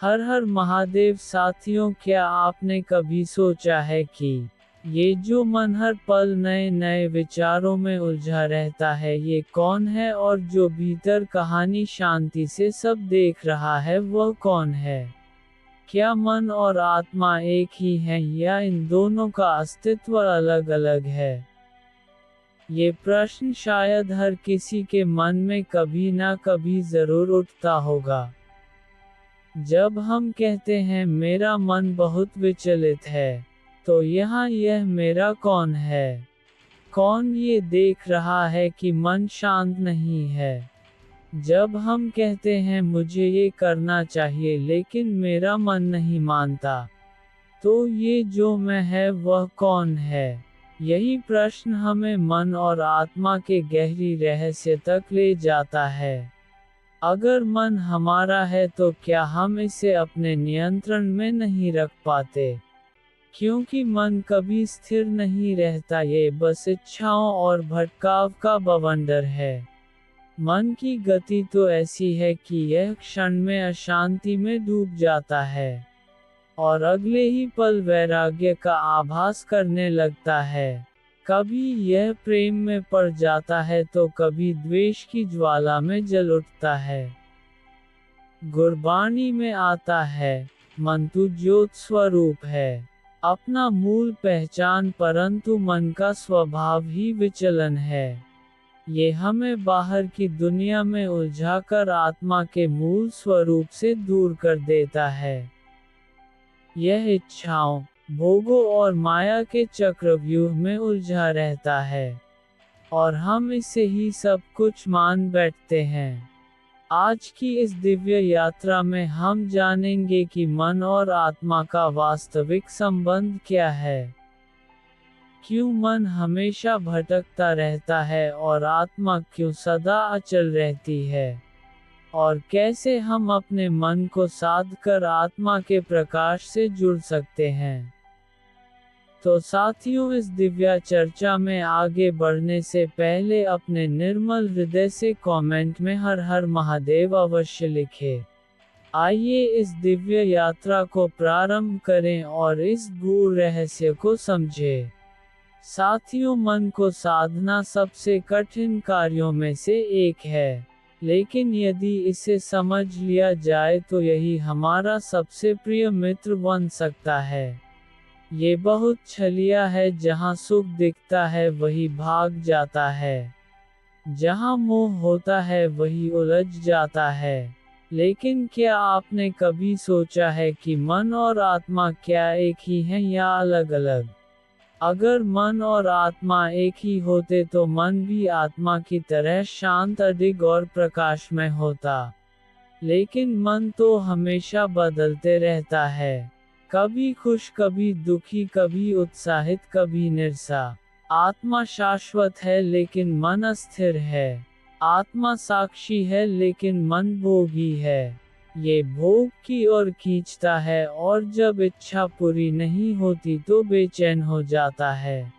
हर हर महादेव साथियों, क्या आपने कभी सोचा है कि ये जो मन हर पल नए नए विचारों में उलझा रहता है, ये कौन है, और जो भीतर कहानी शांति से सब देख रहा है वह कौन है? क्या मन और आत्मा एक ही हैं या इन दोनों का अस्तित्व अलग अलग है? ये प्रश्न शायद हर किसी के मन में कभी ना कभी जरूर उठता होगा। जब हम कहते हैं मेरा मन बहुत विचलित है, तो यहाँ यह मेरा कौन है? कौन ये देख रहा है कि मन शांत नहीं है? जब हम कहते हैं मुझे ये करना चाहिए लेकिन मेरा मन नहीं मानता, तो ये जो मैं है वह कौन है? यही प्रश्न हमें मन और आत्मा के गहरी रहस्य तक ले जाता है। अगर मन हमारा है तो क्या हम इसे अपने नियंत्रण में नहीं रख पाते? क्योंकि मन कभी स्थिर नहीं रहता, ये बस इच्छाओं और भटकाव का बवंडर है। मन की गति तो ऐसी है कि यह क्षण में अशांति में डूब जाता है और अगले ही पल वैराग्य का आभास करने लगता है। कभी यह प्रेम में पड़ जाता है तो कभी द्वेष की ज्वाला में जल उठता है। गुरबाणी में आता है, मन तू ज्योत स्वरूप है, अपना मूल पहचान, परंतु मन का स्वभाव ही विचलन है। ये हमें बाहर की दुनिया में उलझाकर आत्मा के मूल स्वरूप से दूर कर देता है। यह इच्छाओं, भोगों और माया के चक्रव्यूह में उलझा रहता है और हम इसे ही सब कुछ मान बैठते हैं। आज की इस दिव्य यात्रा में हम जानेंगे कि मन और आत्मा का वास्तविक संबंध क्या है, क्यों मन हमेशा भटकता रहता है और आत्मा क्यों सदा अचल रहती है, और कैसे हम अपने मन को साध कर आत्मा के प्रकाश से जुड़ सकते हैं। तो साथियों, इस दिव्य चर्चा में आगे बढ़ने से पहले अपने निर्मल हृदय से कमेंट में हर हर महादेव अवश्य लिखें। आइए इस दिव्य यात्रा को प्रारंभ करें और इस गूढ़ रहस्य को समझें। साथियों, मन को साधना सबसे कठिन कार्यों में से एक है, लेकिन यदि इसे समझ लिया जाए तो यही हमारा सबसे प्रिय मित्र बन सकता है। ये बहुत छलिया है, जहाँ सुख दिखता है वही भाग जाता है, जहाँ मोह होता है वही उलझ जाता है। लेकिन क्या आपने कभी सोचा है कि मन और आत्मा क्या एक ही हैं या अलग अलग? अगर मन और आत्मा एक ही होते तो मन भी आत्मा की तरह शांत, अडिग और प्रकाशमय होता। लेकिन मन तो हमेशा बदलते रहता है, कभी खुश कभी दुखी, कभी उत्साहित कभी निराशा। आत्मा शाश्वत है लेकिन मन अस्थिर है। आत्मा साक्षी है लेकिन मन भोगी है। ये भोग की ओर खींचता है और जब इच्छा पूरी नहीं होती तो बेचैन हो जाता है।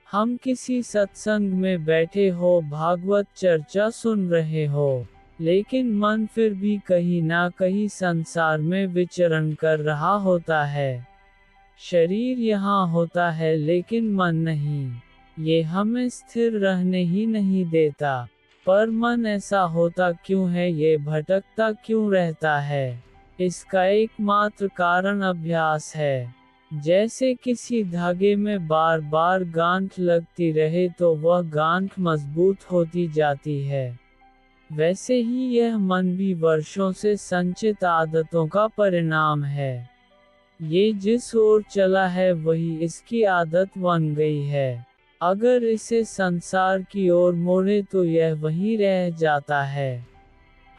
हम किसी सत्संग में बैठे हो, भागवत चर्चा सुन रहे हो, लेकिन मन फिर भी कहीं ना कहीं संसार में विचरण कर रहा होता है। शरीर यहाँ होता है लेकिन मन नहीं। ये हमें स्थिर रहने ही नहीं देता। पर मन ऐसा होता क्यों है, ये भटकता क्यों रहता है? इसका एकमात्र कारण अभ्यास है। जैसे किसी धागे में बार बार गांठ लगती रहे तो वह गांठ मजबूत होती जाती है, वैसे ही यह मन भी वर्षों से संचित आदतों का परिणाम है। ये जिस ओर चला है वही इसकी आदत बन गई है। अगर इसे संसार की ओर मोड़े तो यह वहीं रह जाता है।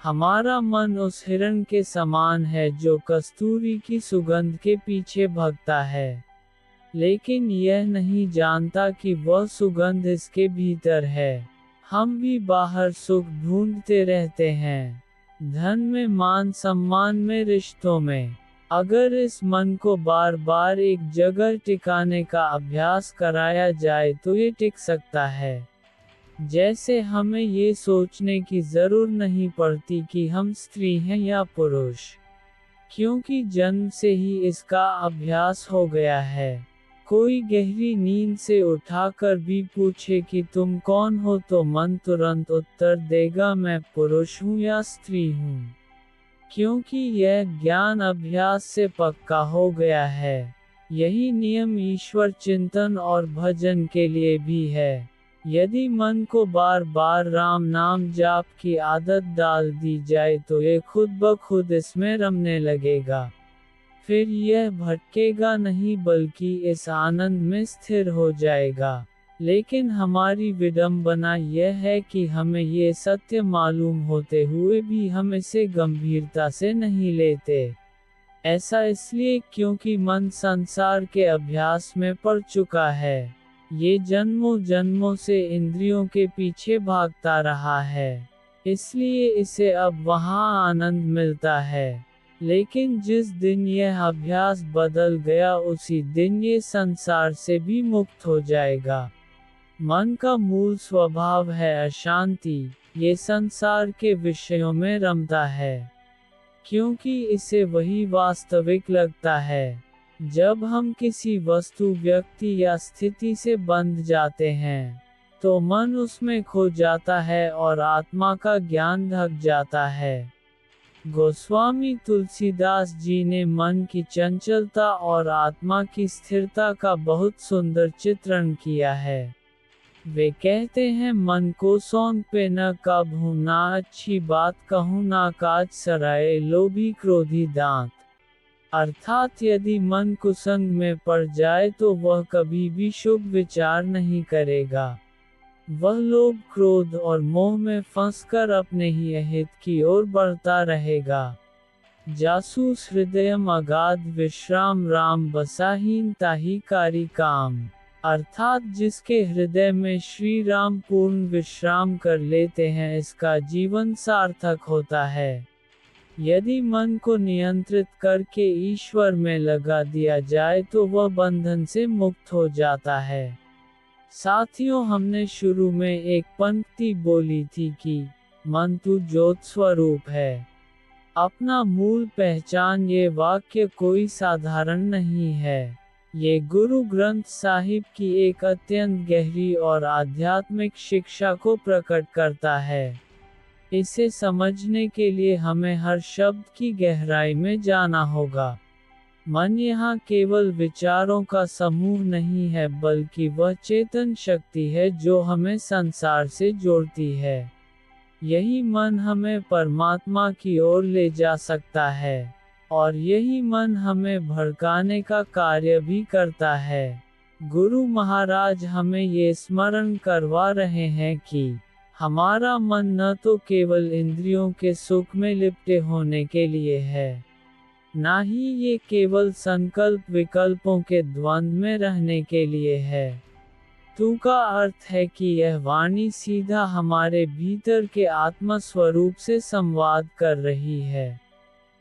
हमारा मन उस हिरण के समान है जो कस्तूरी की सुगंध के पीछे भागता है, लेकिन यह नहीं जानता कि वह सुगंध इसके भीतर है। हम भी बाहर सुख ढूंढते रहते हैं, धन में, मान सम्मान में, रिश्तों में। अगर इस मन को बार बार एक जगह टिकाने का अभ्यास कराया जाए तो ये टिक सकता है। जैसे हमें ये सोचने की जरूरत नहीं पड़ती कि हम स्त्री हैं या पुरुष, क्योंकि जन्म से ही इसका अभ्यास हो गया है। कोई गहरी नींद से उठाकर भी पूछे कि तुम कौन हो तो मन तुरंत उत्तर देगा, मैं पुरुष हूँ या स्त्री हूँ। क्योंकि यह ज्ञान अभ्यास से पक्का हो गया है। यही नियम ईश्वर चिंतन और भजन के लिए भी है। यदि मन को बार बार राम नाम जाप की आदत डाल दी जाए तो ये खुद ब खुद इसमें रमने लगेगा। फिर यह भटकेगा नहीं बल्कि इस आनंद में स्थिर हो जाएगा। लेकिन हमारी विडंबना यह है कि हमें ये सत्य मालूम होते हुए भी हम इसे गंभीरता से नहीं लेते। ऐसा इसलिए क्योंकि मन संसार के अभ्यास में पड़ चुका है। ये जन्मों जन्मों से इंद्रियों के पीछे भागता रहा है। इसलिए इसे अब वहाँ आनंद मिलता है। लेकिन जिस दिन यह अभ्यास बदल गया उसी दिन ये संसार से भी मुक्त हो जाएगा। मन का मूल स्वभाव है अशांति। ये संसार के विषयों में रमता है क्योंकि इसे वही वास्तविक लगता है। जब हम किसी वस्तु व्यक्ति या स्थिति से बंध जाते हैं तो मन उसमें खो जाता है और आत्मा का ज्ञान ढक जाता है। गोस्वामी तुलसीदास जी ने मन की चंचलता और आत्मा की स्थिरता का बहुत सुंदर चित्रण किया है। वे कहते हैं, मन को सौंग पे न काबू, ना अच्छी बात कहूँ ना काज सराय, लोभी क्रोधी दांत। अर्थात यदि मन कुसंग में पड़ जाए तो वह कभी भी शुभ विचार नहीं करेगा। वह लोभ क्रोध और मोह में फंसकर अपने ही अहित की ओर बढ़ता रहेगा। जासूस हृदयम अगाध विश्राम, राम बसाहीन ताही कारी काम। अर्थात जिसके हृदय में श्री राम पूर्ण विश्राम कर लेते हैं इसका जीवन सार्थक होता है। यदि मन को नियंत्रित करके ईश्वर में लगा दिया जाए तो वह बंधन से मुक्त हो जाता है। साथियों, हमने शुरू में एक पंक्ति बोली थी कि मन तू ज्योत स्वरूप है, अपना मूल पहचान। ये वाक्य कोई साधारण नहीं है। ये गुरु ग्रंथ साहिब की एक अत्यंत गहरी और आध्यात्मिक शिक्षा को प्रकट करता है। इसे समझने के लिए हमें हर शब्द की गहराई में जाना होगा। मन यहाँ केवल विचारों का समूह नहीं है बल्कि वह चेतन शक्ति है जो हमें संसार से जोड़ती है। यही मन हमें परमात्मा की ओर ले जा सकता है और यही मन हमें भड़काने का कार्य भी करता है। गुरु महाराज हमें ये स्मरण करवा रहे हैं कि हमारा मन न तो केवल इंद्रियों के सुख में लिपटे होने के लिए है, ना ही ये केवल संकल्प विकल्पों के द्वंद्व में रहने के लिए है। तू का अर्थ है कि यह वाणी सीधा हमारे भीतर के आत्म स्वरूप से संवाद कर रही है।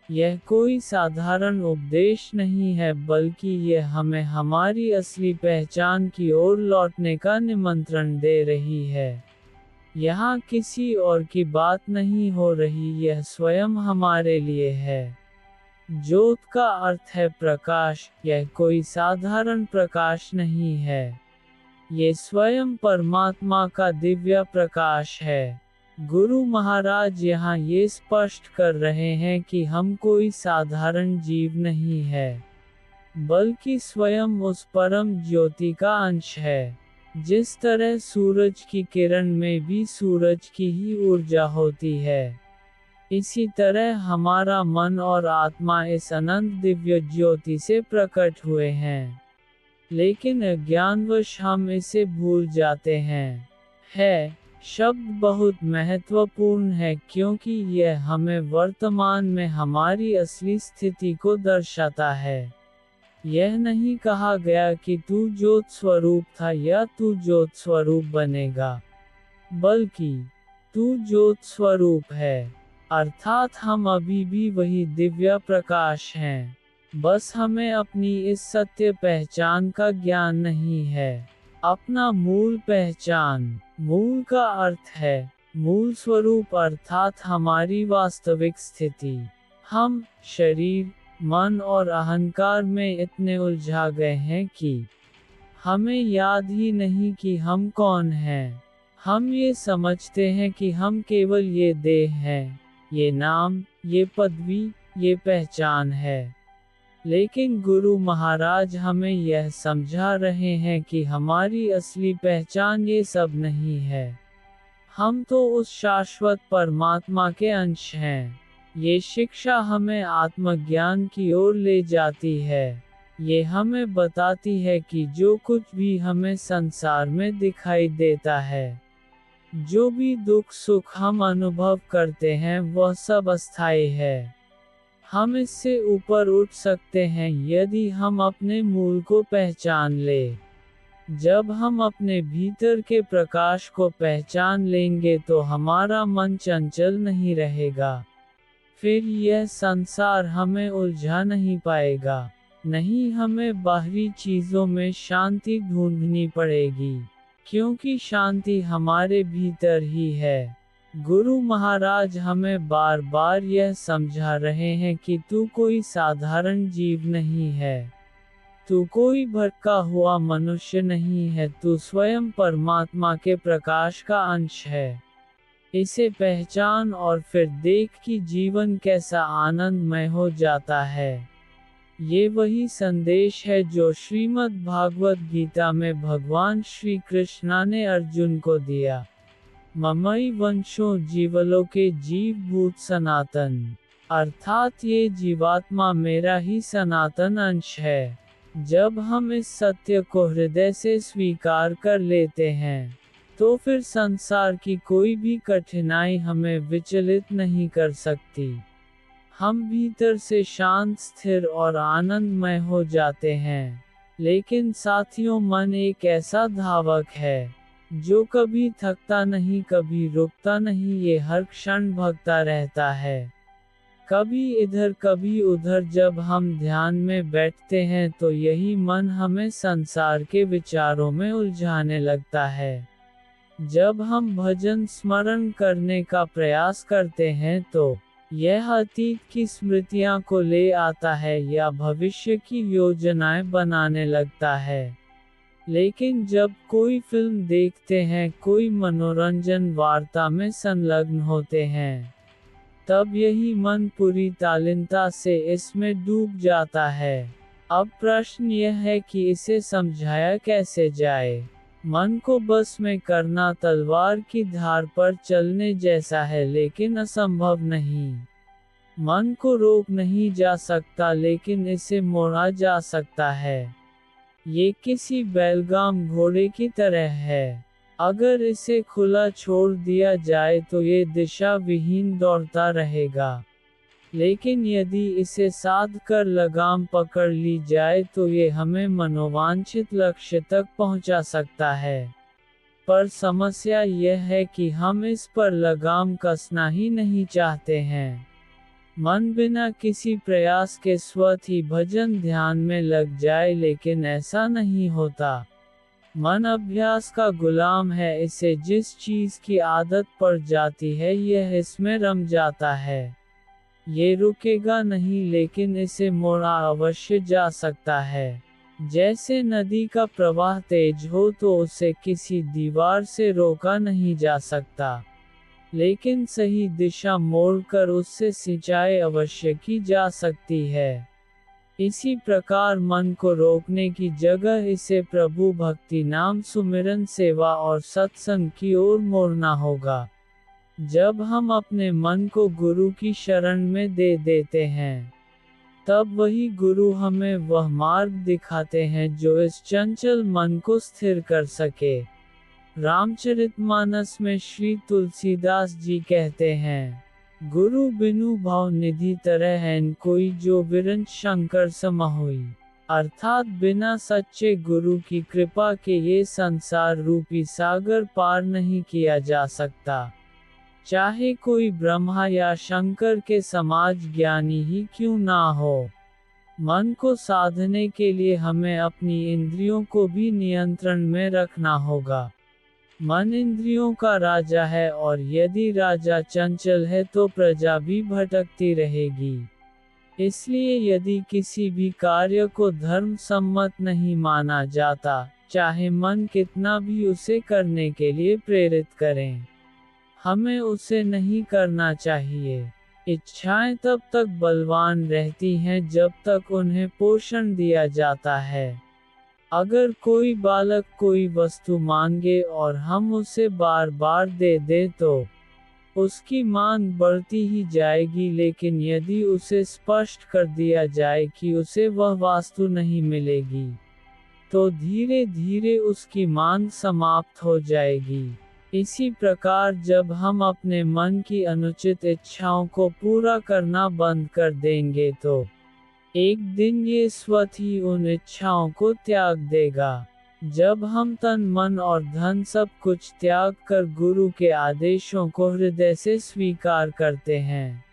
यह कोई साधारण उपदेश नहीं है बल्कि यह हमें हमारी असली पहचान की ओर लौटने का निमंत्रण दे रही है। यहाँ किसी और की बात नहीं हो रही, यह स्वयं हमारे लिए है। ज्योत का अर्थ है प्रकाश। यह कोई साधारण प्रकाश नहीं है, ये स्वयं परमात्मा का दिव्य प्रकाश है। गुरु महाराज यहाँ ये स्पष्ट कर रहे हैं कि हम कोई साधारण जीव नहीं है, बल्कि स्वयं उस परम ज्योति का अंश है। जिस तरह सूरज की किरण में भी सूरज की ही ऊर्जा होती है, इसी तरह हमारा मन और आत्मा इस अनंत दिव्य ज्योति से प्रकट हुए हैं। लेकिन अज्ञानवश हम इसे भूल जाते हैं। शब्द बहुत महत्वपूर्ण है क्योंकि यह हमें वर्तमान में हमारी असली स्थिति को दर्शाता है। यह नहीं कहा गया कि तू ज्योत स्वरूप था या तू ज्योत स्वरूप बनेगा, बल्कि तू ज्योत स्वरूप है। अर्थात हम अभी भी वही दिव्य प्रकाश हैं, बस हमें अपनी इस सत्य पहचान का ज्ञान नहीं है। अपना मूल पहचान, मूल का अर्थ है मूल स्वरूप अर्थात हमारी वास्तविक स्थिति। हम शरीर, मन और अहंकार में इतने उलझा गए हैं कि हमें याद ही नहीं कि हम कौन हैं। हम ये समझते हैं कि हम केवल ये देह हैं, ये नाम, ये पदवी, ये पहचान है। लेकिन गुरु महाराज हमें यह समझा रहे हैं कि हमारी असली पहचान ये सब नहीं है। हम तो उस शाश्वत परमात्मा के अंश हैं। ये शिक्षा हमें आत्मज्ञान की ओर ले जाती है। ये हमें बताती है कि जो कुछ भी हमें संसार में दिखाई देता है, जो भी दुख सुख हम अनुभव करते हैं, वह सब अस्थायी है। हम इससे ऊपर उठ सकते हैं यदि हम अपने मूल को पहचान लें। जब हम अपने भीतर के प्रकाश को पहचान लेंगे तो हमारा मन चंचल नहीं रहेगा। फिर यह संसार हमें उलझा नहीं पाएगा। नहीं हमें बाहरी चीजों में शांति ढूंढनी पड़ेगी, क्योंकि शांति हमारे भीतर ही है। गुरु महाराज हमें बार बार यह समझा रहे हैं कि तू कोई साधारण जीव नहीं है। तू कोई भटका हुआ मनुष्य नहीं है, तू स्वयं परमात्मा के प्रकाश का अंश है। इसे पहचान और फिर देख कि जीवन कैसा आनंदमय हो जाता है। ये वही संदेश है जो श्रीमद् भागवत गीता में भगवान श्री कृष्णा ने अर्जुन को दिया। ममई वंशो जीवलोके जीव भूत सनातन, अर्थात ये जीवात्मा मेरा ही सनातन अंश है। जब हम इस सत्य को हृदय से स्वीकार कर लेते हैं, तो फिर संसार की कोई भी कठिनाई हमें विचलित नहीं कर सकती। हम भीतर से शांत, स्थिर और आनंदमय हो जाते हैं। लेकिन साथियों, मन एक ऐसा धावक है जो कभी थकता नहीं, कभी रुकता नहीं, ये हर क्षण भगता रहता है। कभी इधर कभी उधर। जब हम ध्यान में बैठते हैं तो यही मन हमें संसार के विचारों में उलझाने लगता है। जब हम भजन स्मरण करने का प्रयास करते हैं तो यह अतीत की स्मृतियां को ले आता है या भविष्य की योजनाएं बनाने लगता है। लेकिन जब कोई फिल्म देखते हैं, कोई मनोरंजन वार्ता में संलग्न होते हैं, तब यही मन पूरी तालीनता से इसमें डूब जाता है। अब प्रश्न यह है कि इसे समझाया कैसे जाए। मन को बस में करना तलवार की धार पर चलने जैसा है, लेकिन असंभव नहीं। मन को रोक नहीं जा सकता, लेकिन इसे मोड़ा जा सकता है। ये किसी बैलगाम घोड़े की तरह है। अगर इसे खुला छोड़ दिया जाए तो ये दिशा विहीन दौड़ता रहेगा। लेकिन यदि इसे साध कर लगाम पकड़ ली जाए तो ये हमें मनोवांछित लक्ष्य तक पहुंचा सकता है। पर समस्या यह है कि हम इस पर लगाम कसना ही नहीं चाहते हैं। मन बिना किसी प्रयास के स्वतः ही भजन ध्यान में लग जाए, लेकिन ऐसा नहीं होता। मन अभ्यास का गुलाम है। इसे जिस चीज की आदत पड़ जाती है, यह इसमें रम जाता है। ये रुकेगा नहीं, लेकिन इसे मोड़ा अवश्य जा सकता है। जैसे नदी का प्रवाह तेज हो तो उसे किसी दीवार से रोका नहीं जा सकता, लेकिन सही दिशा मोड़कर उससे सिंचाई अवश्य की जा सकती है। इसी प्रकार मन को रोकने की जगह इसे प्रभु भक्ति, नाम सुमिरन, सेवा और सत्संग की ओर मोड़ना होगा। जब हम अपने मन को गुरु की शरण में दे देते हैं, तब वही गुरु हमें वह मार्ग दिखाते हैं जो इस चंचल मन को स्थिर कर सके। रामचरितमानस में श्री तुलसीदास जी कहते हैं, गुरु बिनु भाव निधि तरह हैन कोई, जो विरंच शंकर सम होई। अर्थात बिना सच्चे गुरु की कृपा के ये संसार रूपी सागर पार नहीं किया जा सकता। चाहे कोई ब्रह्मा या शंकर के समाज ज्ञानी ही क्यों ना हो। मन को साधने के लिए हमें अपनी इंद्रियों को भी नियंत्रण में रखना होगा। मन इंद्रियों का राजा है, और यदि राजा चंचल है तो प्रजा भी भटकती रहेगी। इसलिए यदि किसी भी कार्य को धर्म सम्मत नहीं माना जाता, चाहे मन कितना भी उसे करने के लिए प्रेरित करें, हमें उसे नहीं करना चाहिए। इच्छाएं तब तक बलवान रहती हैं जब तक उन्हें पोषण दिया जाता है। अगर कोई बालक कोई वस्तु मांगे और हम उसे बार बार दे दें तो उसकी मांग बढ़ती ही जाएगी, लेकिन यदि उसे स्पष्ट कर दिया जाए कि उसे वह वस्तु नहीं मिलेगी, तो धीरे धीरे उसकी मांग समाप्त हो जाएगी। इसी प्रकार जब हम अपने मन की अनुचित इच्छाओं को पूरा करना बंद कर देंगे तो एक दिन ये स्वतः ही उन इच्छाओं को त्याग देगा। जब हम तन मन और धन सब कुछ त्याग कर गुरु के आदेशों को हृदय से स्वीकार करते हैं,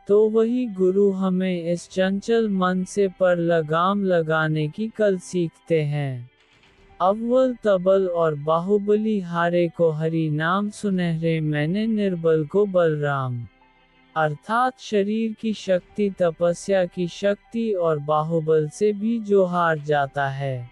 तो वही गुरु हमें इस चंचल मन से पर लगाम लगाने की कल सीखते हैं। अव्वल तबल और बाहुबली हारे को हरि नाम सुनहरे, मैंने निर्बल को बलराम। अर्थात शरीर की शक्ति, तपस्या की शक्ति और बाहुबल से भी जो हार जाता है,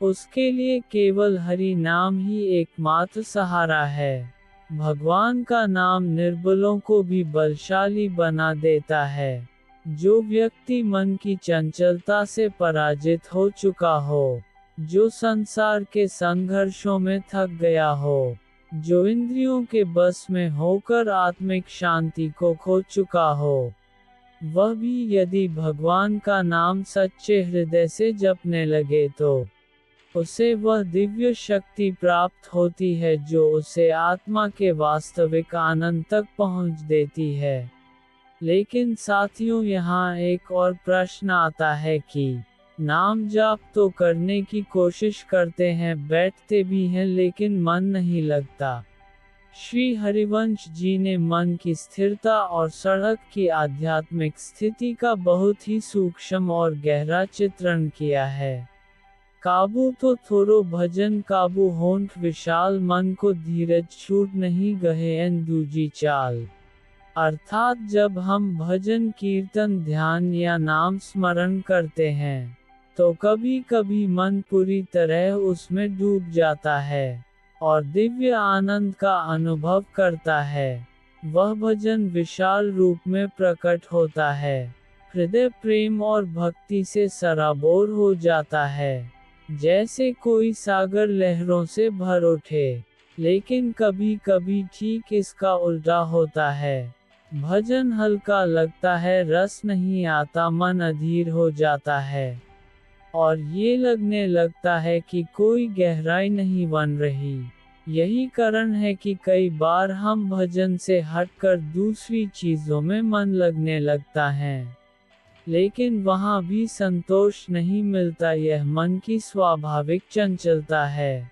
उसके लिए केवल हरि नाम ही एकमात्र सहारा है। भगवान का नाम निर्बलों को भी बलशाली बना देता है। जो व्यक्ति मन की चंचलता से पराजित हो चुका हो, जो संसार के संघर्षों में थक गया हो, जो इंद्रियों के बस में होकर आत्मिक शांति को खो चुका हो, वह भी यदि भगवान का नाम सच्चे हृदय से जपने लगे तो उसे वह दिव्य शक्ति प्राप्त होती है जो उसे आत्मा के वास्तविक आनंद तक पहुंच देती है। लेकिन साथियों, यहाँ एक और प्रश्न आता है कि नाम जाप तो करने की कोशिश करते हैं, बैठते भी हैं, लेकिन मन नहीं लगता। श्री हरिवंश जी ने मन की स्थिरता और सड़क की आध्यात्मिक स्थिति का बहुत ही सूक्ष्म और गहरा चित्रण किया है। काबू तो थोरो भजन काबू होंठ विशाल, मन को धीरज छूट नहीं गहे दूजी चाल। अर्थात जब हम भजन कीर्तन ध्यान या नाम स्मरण करते हैं, तो कभी कभी मन पूरी तरह उसमें डूब जाता है और दिव्य आनंद का अनुभव करता है। वह भजन विशाल रूप में प्रकट होता है, हृदय प्रेम और भक्ति से सराबोर हो जाता है, जैसे कोई सागर लहरों से भर उठे। लेकिन कभी कभी ठीक इसका उल्टा होता है। भजन हल्का लगता है, रस नहीं आता, मन अधीर हो जाता है और ये लगने लगता है कि कोई गहराई नहीं बन रही। यही कारण है कि कई बार हम भजन से हटकर दूसरी चीजों में मन लगने लगता है, लेकिन वहाँ भी संतोष नहीं मिलता। यह मन की स्वाभाविक चंचलता है।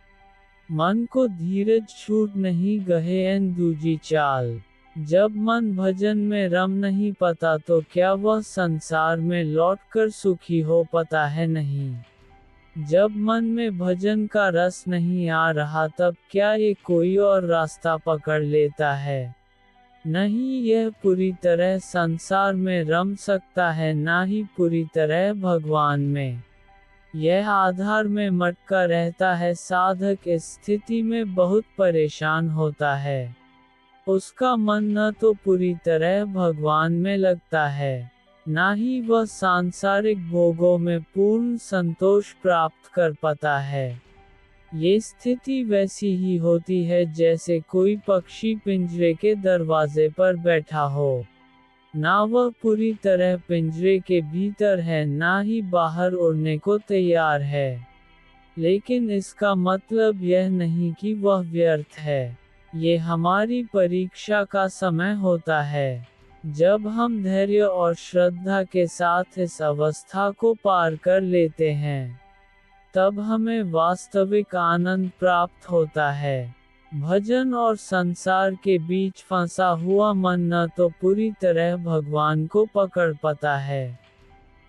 मन को धीरज छूट नहीं गहे दूजी चाल। जब मन भजन में रम नहीं पाता तो क्या वह संसार में लौटकर सुखी हो पाता है? नहीं। जब मन में भजन का रस नहीं आ रहा तब क्या ये कोई और रास्ता पकड़ लेता है? नहीं, यह पूरी तरह संसार में रम सकता है, ना ही पूरी तरह भगवान में। यह आधार में मटका रहता है। साधक इस स्थिति में बहुत परेशान होता है। उसका मन न तो पूरी तरह भगवान में लगता है, ना ही वह सांसारिक भोगों में पूर्ण संतोष प्राप्त कर पाता है। ये स्थिति वैसी ही होती है जैसे कोई पक्षी पिंजरे के दरवाजे पर बैठा हो। ना वह पूरी तरह पिंजरे के भीतर है, ना ही बाहर उड़ने को तैयार है। लेकिन इसका मतलब यह नहीं कि वह व्यर्थ है। ये हमारी परीक्षा का समय होता है। जब हम धैर्य और श्रद्धा के साथ इस अवस्था को पार कर लेते हैं, तब हमें वास्तविक आनंद प्राप्त होता है। भजन और संसार के बीच फंसा हुआ मन न तो पूरी तरह भगवान को पकड़ पाता है,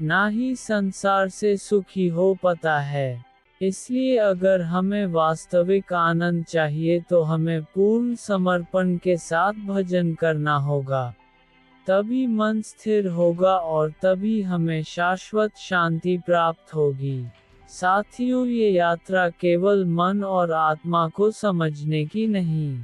ना ही संसार से सुखी हो पाता है। इसलिए अगर हमें वास्तविक आनंद चाहिए तो हमें पूर्ण समर्पण के साथ भजन करना होगा। तभी मन स्थिर होगा और तभी हमें शाश्वत शांति प्राप्त होगी। साथियों, ये यात्रा केवल मन और आत्मा को समझने की नहीं,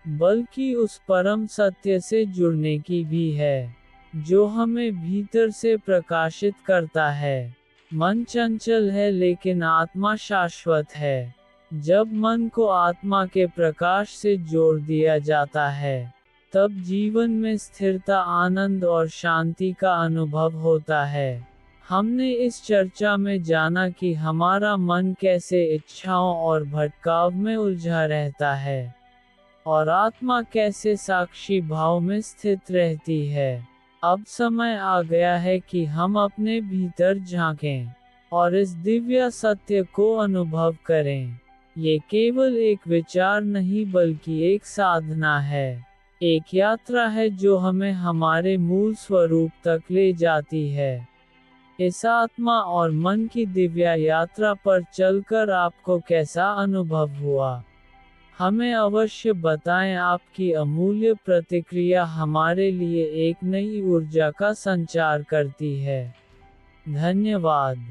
बल्कि उस परम सत्य से जुड़ने की भी है, जो हमें भीतर से प्रकाशित करता है। मन चंचल है लेकिन आत्मा शाश्वत है। जब मन को आत्मा के प्रकाश से जोड़ दिया जाता है, तब जीवन में स्थिरता, आनंद और शांति का अनुभव होता है। हमने इस चर्चा में जाना कि हमारा मन कैसे इच्छाओं और भटकाव में उलझा रहता है, और आत्मा कैसे साक्षी भाव में स्थित रहती है। अब समय आ गया है कि हम अपने भीतर झांकें और इस दिव्य सत्य को अनुभव करें। ये केवल एक विचार नहीं बल्कि एक साधना है, एक यात्रा है जो हमें हमारे मूल स्वरूप तक ले जाती है। इस आत्मा और मन की दिव्य यात्रा पर चलकर आपको कैसा अनुभव हुआ? हमें अवश्य बताएं। आपकी अमूल्य प्रतिक्रिया हमारे लिए एक नई ऊर्जा का संचार करती है। धन्यवाद।